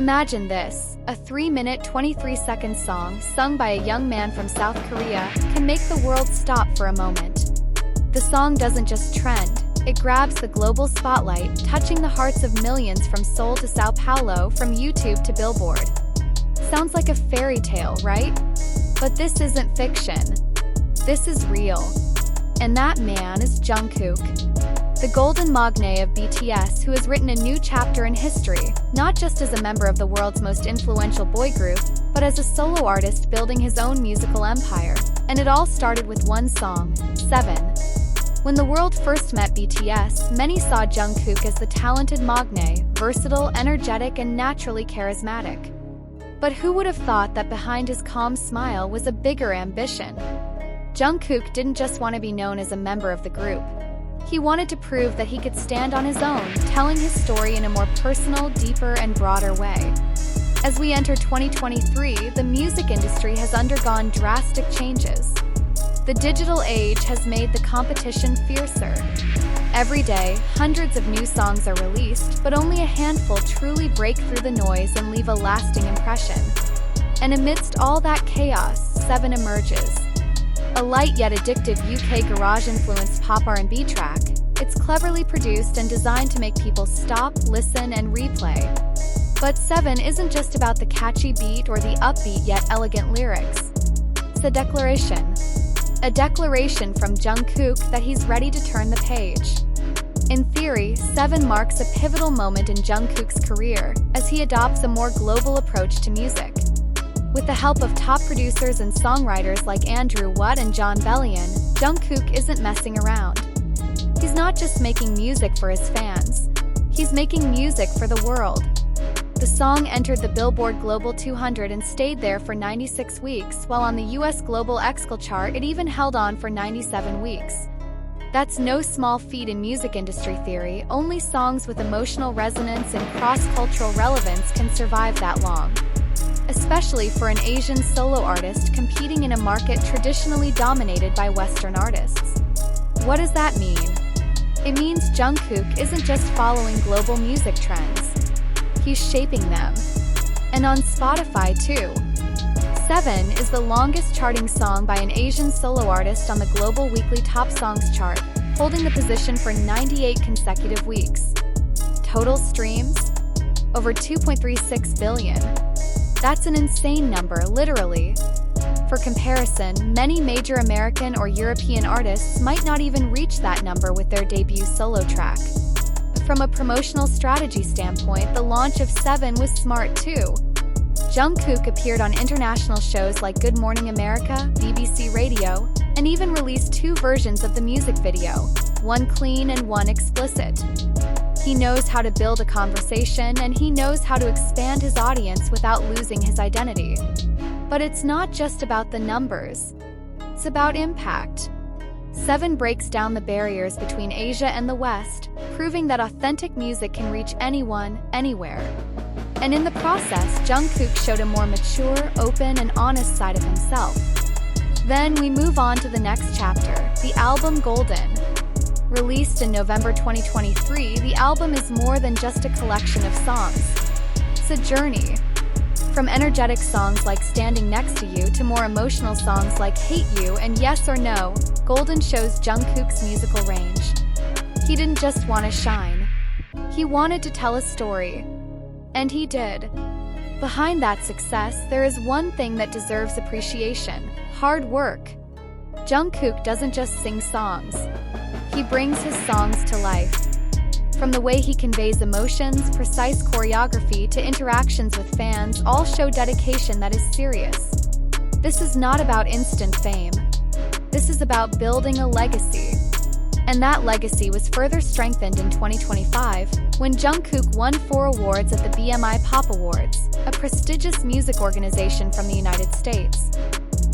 Imagine this, a 3-minute 23-second song sung by a young man from South Korea can make the world stop for a moment. The song doesn't just trend, it grabs the global spotlight, touching the hearts of millions from Seoul to Sao Paulo, from YouTube to Billboard. Sounds like a fairy tale, right? But this isn't fiction. This is real. And that man is Jungkook, the golden magne of BTS, who has written a new chapter in history, not just as a member of the world's most influential boy group, but as a solo artist building his own musical empire. And it all started with one song, 7. When the world first met BTS, many saw Jungkook as the talented magne, versatile, energetic, and naturally charismatic. But who would have thought that behind his calm smile was a bigger ambition? Jungkook didn't just want to be known as a member of the group. He wanted to prove that he could stand on his own, telling his story in a more personal, deeper, and broader way. As we enter 2023, the music industry has undergone drastic changes. The digital age has made the competition fiercer. Every day, hundreds of new songs are released, but only a handful truly break through the noise and leave a lasting impression. And amidst all that chaos, 7 emerges. A light yet addictive UK garage-influenced pop R&B track, it's cleverly produced and designed to make people stop, listen, and replay. But 7 isn't just about the catchy beat or the upbeat yet elegant lyrics. It's a declaration from Jungkook that he's ready to turn the page. In theory, 7 marks a pivotal moment in Jungkook's career, as he adopts a more global approach to music. With the help of top producers and songwriters like Andrew Wood and John Bellion, Jungkook isn't messing around. He's not just making music for his fans. He's making music for the world. The song entered the Billboard Global 200 and stayed there for 96 weeks, while on the US Global Excl chart it even held on for 97 weeks. That's no small feat in music industry theory. Only songs with emotional resonance and cross-cultural relevance can survive that long. Especially for an Asian solo artist competing in a market traditionally dominated by Western artists. What does that mean? It means Jungkook isn't just following global music trends. He's shaping them. And on Spotify too. 7 is the longest charting song by an Asian solo artist on the global weekly top songs chart, holding the position for 98 consecutive weeks. Total streams? Over 2.36 billion. That's an insane number, literally. For comparison, many major American or European artists might not even reach that number with their debut solo track. From a promotional strategy standpoint, the launch of 7 was smart too. Jungkook appeared on international shows like Good Morning America, BBC Radio, and even released 2 versions of the music video, one clean and one explicit. He knows how to build a conversation, and he knows how to expand his audience without losing his identity. But it's not just about the numbers. It's about impact. 7 breaks down the barriers between Asia and the West, proving that authentic music can reach anyone, anywhere. And in the process, Jungkook showed a more mature, open, and honest side of himself. Then we move on to the next chapter, the album Golden. Released in November 2023, the album is more than just a collection of songs. It's a journey. From energetic songs like Standing Next to You to more emotional songs like Hate You and Yes or No, Golden shows Jungkook's musical range. He didn't just want to shine. He wanted to tell a story. And he did. Behind that success, there is one thing that deserves appreciation: hard work. Jungkook doesn't just sing songs. He brings his songs to life. From the way he conveys emotions, precise choreography, to interactions with fans, all show dedication that is serious. This is not about instant fame. This is about building a legacy. And that legacy was further strengthened in 2025, when Jungkook won 4 awards at the BMI Pop Awards, a prestigious music organization from the United States.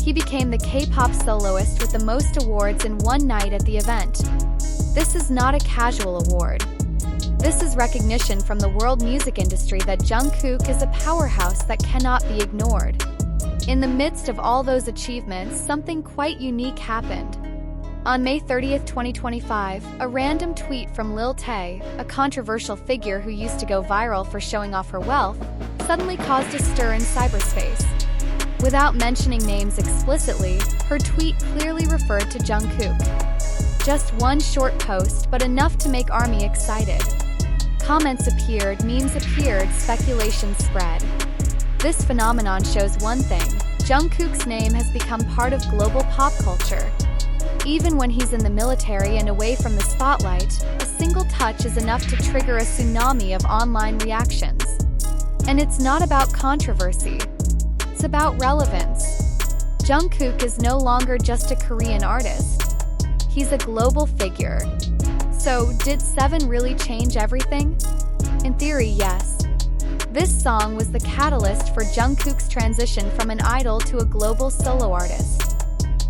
He became the K-pop soloist with the most awards in one night at the event. This is not a casual award. This is recognition from the world music industry that Jungkook is a powerhouse that cannot be ignored. In the midst of all those achievements, something quite unique happened. On May 30th, 2025, a random tweet from Lil Tay, a controversial figure who used to go viral for showing off her wealth, suddenly caused a stir in cyberspace. Without mentioning names explicitly, her tweet clearly referred to Jungkook. Just one short post, but enough to make ARMY excited. Comments appeared, memes appeared, speculation spread. This phenomenon shows one thing: Jungkook's name has become part of global pop culture. Even when he's in the military and away from the spotlight, a single touch is enough to trigger a tsunami of online reactions. And it's not about controversy. It's about relevance. Jungkook is no longer just a Korean artist. He's a global figure. So, did 7 really change everything? In theory, yes. This song was the catalyst for Jungkook's transition from an idol to a global solo artist.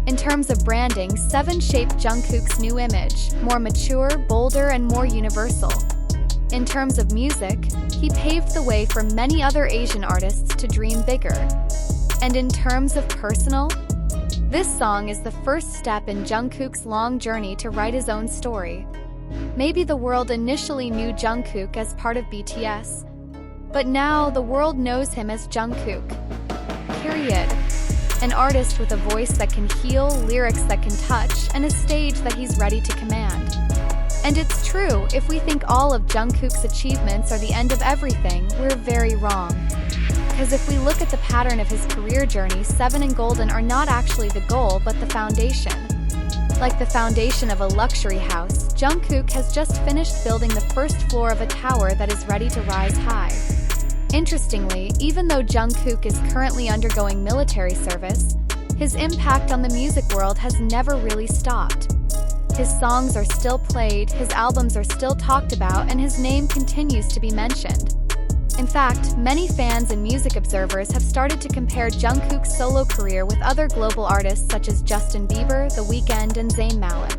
In terms of branding, 7 shaped Jungkook's new image, more mature, bolder, and more universal. In terms of music, he paved the way for many other Asian artists to dream bigger. And in terms of personal, this song is the first step in Jungkook's long journey to write his own story. Maybe the world initially knew Jungkook as part of BTS, but now the world knows him as Jungkook. Period. An artist with a voice that can heal, lyrics that can touch, and a stage that he's ready to command. And it's true, if we think all of Jungkook's achievements are the end of everything, we're very wrong. Because if we look at the pattern of his career journey, 7 and Golden are not actually the goal, but the foundation. Like the foundation of a luxury house, Jungkook has just finished building the first floor of a tower that is ready to rise high. Interestingly, even though Jungkook is currently undergoing military service, his impact on the music world has never really stopped. His songs are still played, his albums are still talked about, and his name continues to be mentioned. In fact, many fans and music observers have started to compare Jungkook's solo career with other global artists such as Justin Bieber, The Weeknd, and Zayn Malik.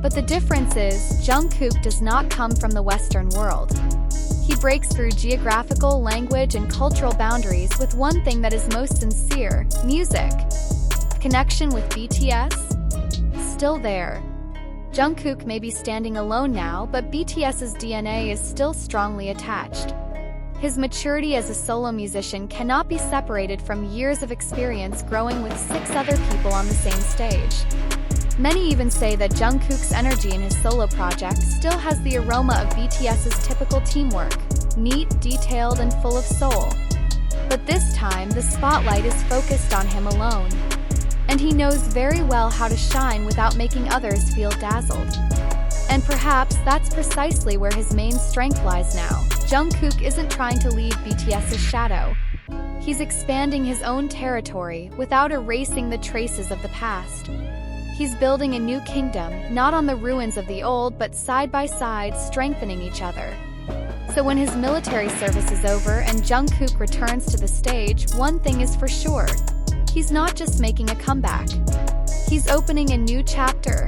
But the difference is, Jungkook does not come from the Western world. He breaks through geographical, language, and cultural boundaries with one thing that is most sincere: music. Connection with BTS? Still there. Jungkook may be standing alone now, but BTS's DNA is still strongly attached. His maturity as a solo musician cannot be separated from years of experience growing with 6 other people on the same stage. Many even say that Jungkook's energy in his solo project still has the aroma of BTS's typical teamwork: neat, detailed, and full of soul. But this time, the spotlight is focused on him alone. And he knows very well how to shine without making others feel dazzled. And perhaps that's precisely where his main strength lies now. Jungkook isn't trying to leave BTS's shadow. He's expanding his own territory without erasing the traces of the past. He's building a new kingdom, not on the ruins of the old, but side by side, strengthening each other. So when his military service is over and Jungkook returns to the stage, one thing is for sure: he's not just making a comeback. He's opening a new chapter.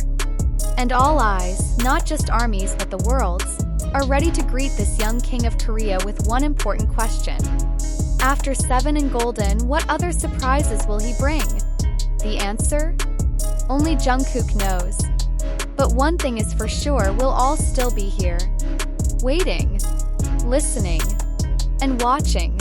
And all eyes, not just ARMY's but the world's, are ready to greet this young king of Korea with one important question. After 7 and Golden, what other surprises will he bring? The answer? Only Jungkook knows. But one thing is for sure: we'll all still be here, waiting, listening, and watching.